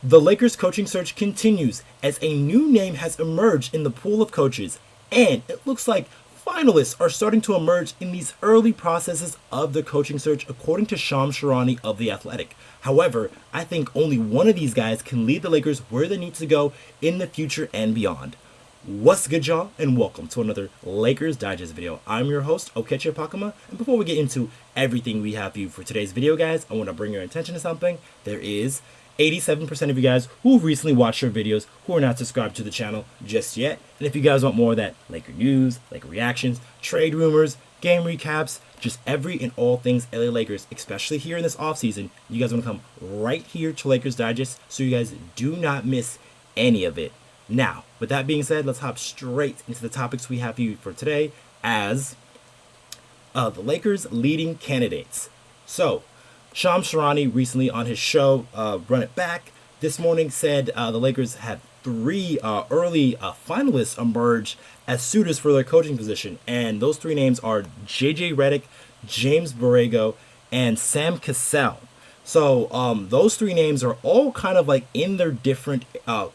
The Lakers coaching search continues as a new name has emerged in the pool of coaches, and it looks like finalists are starting to emerge in these early processes of the coaching search, according to Shams Charania of The Athletic. However, I think only one of these guys can lead the Lakers where they need to go in the future and beyond. What's good, y'all, and welcome to another Lakers Digest video. I'm your host, Okechi Apakama, and before we get into everything we have for you for today's video, guys, I want to bring your attention to something. There is 87% of you guys who recently watched our videos who are not subscribed to the channel just yet. And if you guys want more of that Laker news, Laker reactions, trade rumors, game recaps, just every and all things LA Lakers, especially here in this offseason, you guys want to come right here to Lakers Digest so you guys do not miss any of it. Now, with that being said, let's hop straight into the topics we have for you for today as the Lakers leading candidates. So, Shams Charania recently on his show, Run It Back, this morning said the Lakers had three early finalists emerge as suitors for their coaching position. And those three names are JJ Redick, James Borrego, and Sam Cassell. So those three names are all kind of like in their different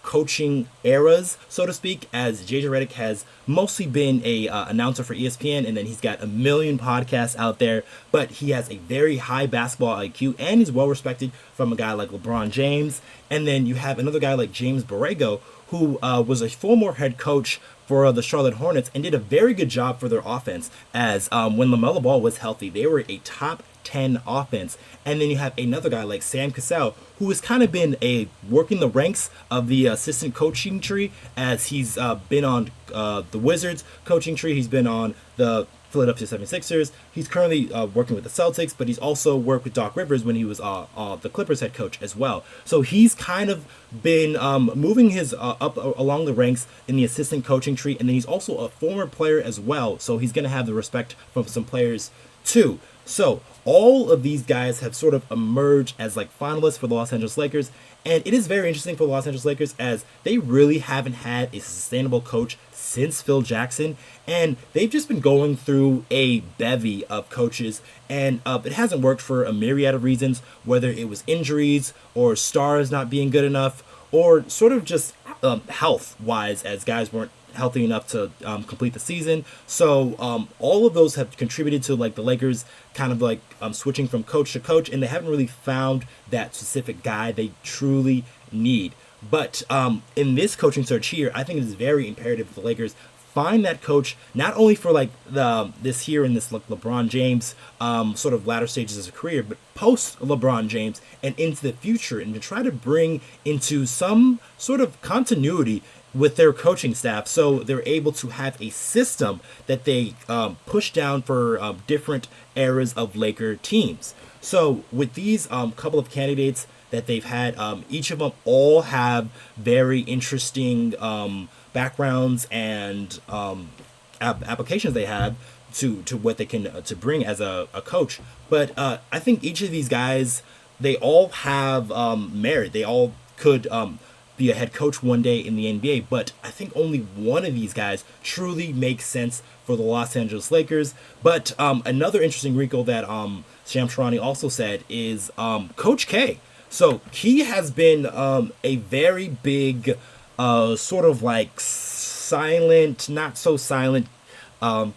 coaching eras, so to speak, as JJ Redick has mostly been a announcer for ESPN, and then he's got a million podcasts out there, but he has a very high basketball IQ, and he's well respected from a guy like LeBron James. And then you have another guy like James Borrego, who was a former head coach for the Charlotte Hornets and did a very good job for their offense, as when LaMelo Ball was healthy, they were a top 10 offense. And then you have another guy like Sam Cassell, who has kind of been working the ranks of the assistant coaching tree, as he's been on the Wizards coaching tree. He's been on the Philadelphia 76ers. He's currently working with the Celtics, but he's also worked with Doc Rivers when he was the Clippers head coach as well. So he's kind of been moving his up along the ranks in the assistant coaching tree, and then he's also a former player as well. So he's going to have the respect from some players too. So all of these guys have sort of emerged as like finalists for the Los Angeles Lakers, and it is very interesting for the Los Angeles Lakers as they really haven't had a sustainable coach since Phil Jackson, and they've just been going through a bevy of coaches, and it hasn't worked for a myriad of reasons, whether it was injuries or stars not being good enough, or sort of just health-wise, as guys weren't healthy enough to complete the season. So all of those have contributed to like the Lakers kind of like switching from coach to coach, and they haven't really found that specific guy they truly need. But in this coaching search here, I think it is very imperative that the Lakers find that coach, not only for like this here in this like LeBron James sort of latter stages of his career, but post LeBron James and into the future, and to try to bring into some sort of continuity with their coaching staff, so they're able to have a system that they push down for different eras of Laker teams. So with these couple of candidates that they've had, each of them all have very interesting backgrounds and applications they have to what they can to bring as a coach. But I think each of these guys, they all have merit. They all could be a head coach one day in the NBA, but I think only one of these guys truly makes sense for the Los Angeles Lakers. But another interesting wrinkle that Shams Charania also said is Coach K. So he has been a very big sort of like silent, not so silent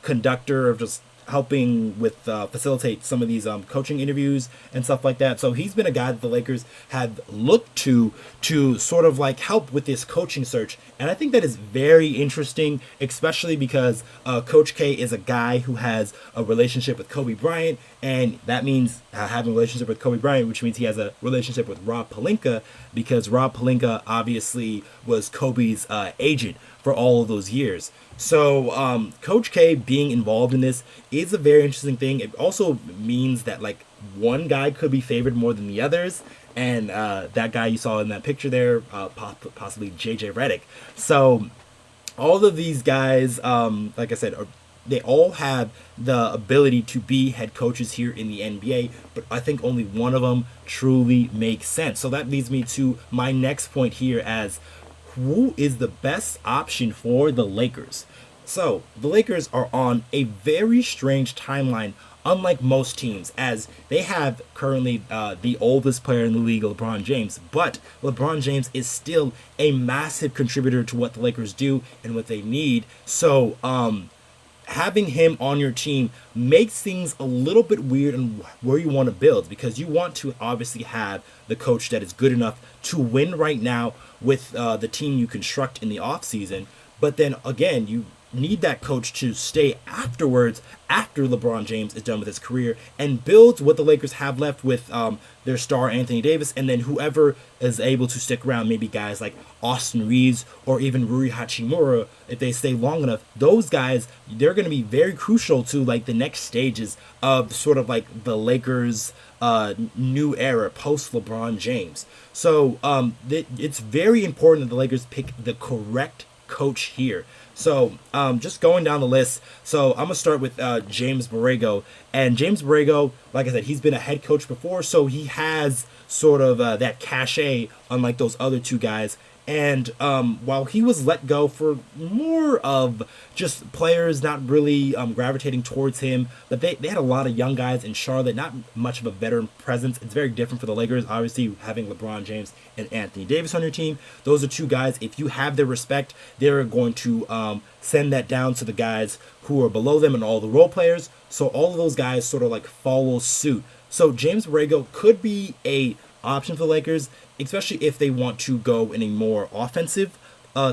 conductor of just helping with facilitate some of these coaching interviews and stuff like that. So he's been a guy that the Lakers have looked to sort of like help with this coaching search. And I think that is very interesting, especially because Coach K is a guy who has a relationship with Kobe Bryant, and that means having a relationship with Kobe Bryant, which means he has a relationship with Rob Pelinka, because Rob Pelinka obviously was Kobe's agent for all of those years. So Coach K being involved in this is a very interesting thing. It also means that like one guy could be favored more than the others, and that guy you saw in that picture there, possibly JJ Redick. So all of these guys, like I said, they all have the ability to be head coaches here in the NBA, but I think only one of them truly makes sense. So that leads me to my next point here as who is the best option for the Lakers. So the Lakers are on a very strange timeline unlike most teams, as they have currently the oldest player in the league, LeBron James, but LeBron James is still a massive contributor to what the Lakers do and what they need. So, having him on your team makes things a little bit weird and where you want to build, because you want to obviously have the coach that is good enough to win right now with the team you construct in the offseason. But then again, you need that coach to stay afterwards, after LeBron James is done with his career, and build what the Lakers have left with their star Anthony Davis, and then whoever is able to stick around, maybe guys like Austin Reaves or even Rui Hachimura, if they stay long enough. Those guys, they're going to be very crucial to like the next stages of sort of like the Lakers new era post LeBron James. So it's very important that the Lakers pick the correct coach here. So just going down the list, so I'm going to start with James Borrego. And James Borrego, like I said, he's been a head coach before, so he has sort of that cachet, unlike those other two guys. And while he was let go for more of just players not really gravitating towards him, but they had a lot of young guys in Charlotte, not much of a veteran presence. It's very different for the Lakers, obviously, having LeBron James and Anthony Davis on your team. Those are two guys, if you have their respect, they're going to send that down to the guys who are below them and all the role players. So all of those guys sort of like follow suit. So James Borrego could be a option for the Lakers, especially if they want to go in a more offensive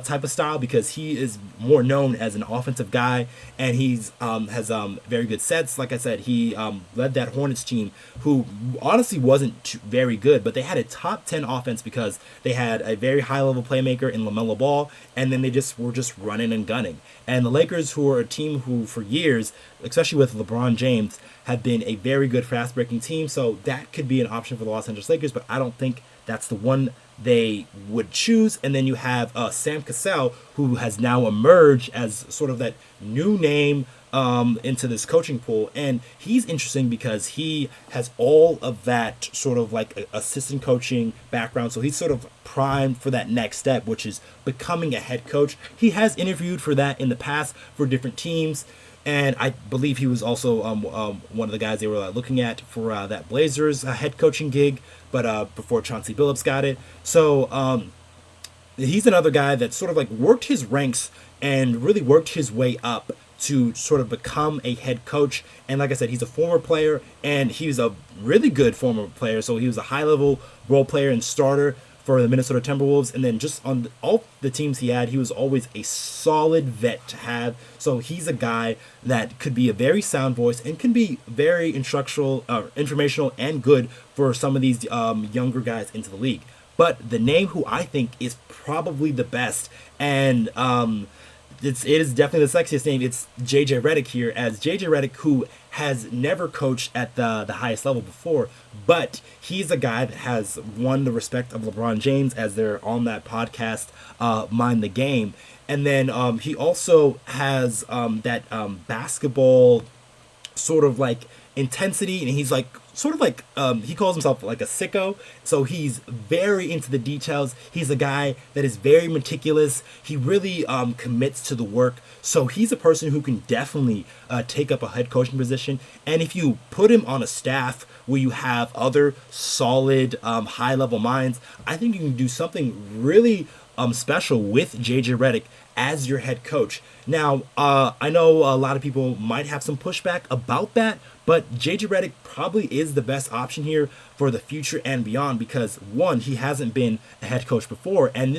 type of style, because he is more known as an offensive guy, and he's has very good sets. Like I said, he led that Hornets team, who honestly wasn't very good, but they had a top 10 offense because they had a very high level playmaker in LaMelo Ball, and then they just were just running and gunning. And the Lakers, who are a team who for years, especially with LeBron James, have been a very good fast breaking team, so that could be an option for the Los Angeles Lakers, but I don't think that's the one they would choose. And then you have Sam Cassell, who has now emerged as sort of that new name into this coaching pool. And he's interesting because he has all of that sort of like assistant coaching background. So he's sort of primed for that next step, which is becoming a head coach. He has interviewed for that in the past for different teams. And I believe he was also one of the guys they were looking at for that Blazers head coaching gig, but before Chauncey Billups got it. So he's another guy that sort of like worked his ranks and really worked his way up to sort of become a head coach. And like I said, he's a former player, and he was a really good former player. So he was a high-level role player and starter for the Minnesota Timberwolves, and then just on all the teams he had, he was always a solid vet to have. So he's a guy that could be a very sound voice and can be very instructional, informational, and good for some of these younger guys into the league. But the name who I think is probably the best, and it is definitely the sexiest name, it's JJ Redick here, as JJ Redick, who has never coached at the highest level before, but he's a guy that has won the respect of LeBron James, as they're on that podcast, Mind the Game. And then he also has that basketball sort of like intensity, and he's like sort of like he calls himself like a sicko, so he's very into the details. He's a guy that is very meticulous. He really commits to the work, so he's a person who can definitely take up a head coaching position. And if you put him on a staff where you have other solid high level minds, I think you can do something really special with JJ Redick as your head coach. Now, I know a lot of people might have some pushback about that, but JJ Redick probably is the best option here for the future and beyond, because one, he hasn't been a head coach before, and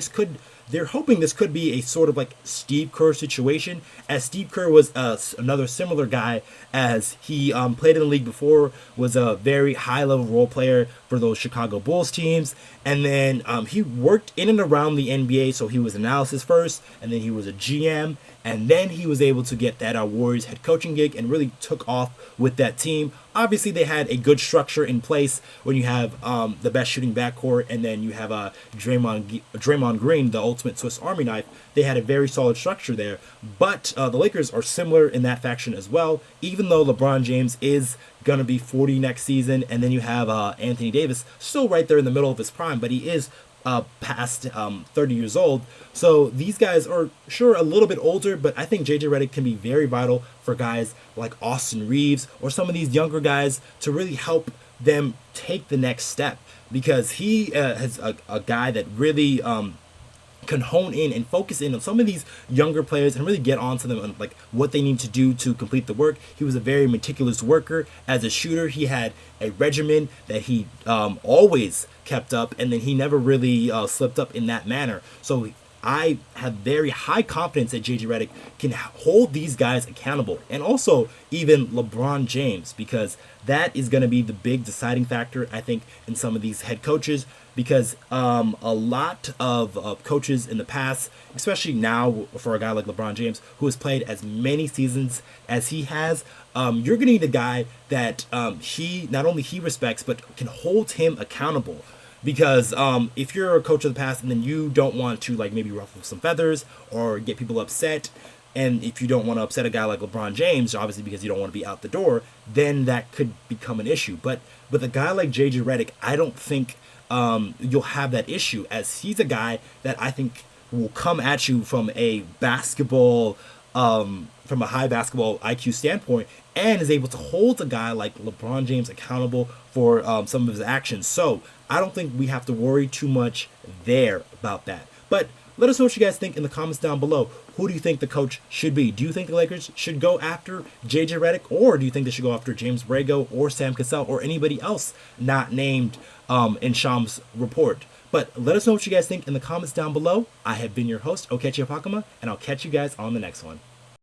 they're hoping this could be a sort of like Steve Kerr situation, as Steve Kerr was another similar guy, as he played in the league before, was a very high-level role player for those Chicago Bulls teams, and then he worked in and around the NBA, so he was analysis first, and then he was a GM, and then he was able to get that Warriors head coaching gig and really took off with that team. Obviously, they had a good structure in place when you have the best shooting backcourt, and then you have Draymond Green, the ultimate Swiss Army knife. They had a very solid structure there. But the Lakers are similar in that faction as well, even though LeBron James is going to be 40 next season, and then you have Anthony Davis still right there in the middle of his prime, but he is past 30 years old. So these guys are sure a little bit older, but I think JJ Redick can be very vital for guys like Austin Reaves or some of these younger guys to really help them take the next step, because he has a guy that really can hone in and focus in on some of these younger players and really get onto them on like what they need to do to complete the work. He was a very meticulous worker as a shooter. He had a regimen that he always kept up, and then he never really slipped up in that manner. So I have very high confidence that JJ Redick can hold these guys accountable, and also even LeBron James, because that is going to be the big deciding factor, I think, in some of these head coaches. Because a lot of coaches in the past, especially now for a guy like LeBron James, who has played as many seasons as he has, you're going to need a guy that he not only he respects, but can hold him accountable. Because if you're a coach of the past and then you don't want to like maybe ruffle some feathers or get people upset, and if you don't want to upset a guy like LeBron James, obviously because you don't want to be out the door, then that could become an issue. But with a guy like JJ Redick, I don't think you'll have that issue, as he's a guy that I think will come at you from a basketball, from a high basketball IQ standpoint, and is able to hold a guy like LeBron James accountable for some of his actions. So I don't think we have to worry too much there about that. But let us know what you guys think in the comments down below. Who do you think the coach should be? Do you think the Lakers should go after JJ Redick, or do you think they should go after James Borrego or Sam Cassell or anybody else not named in Sham's report? But let us know what you guys think in the comments down below. I have been your host, Okechi Apakama, and I'll catch you guys on the next one.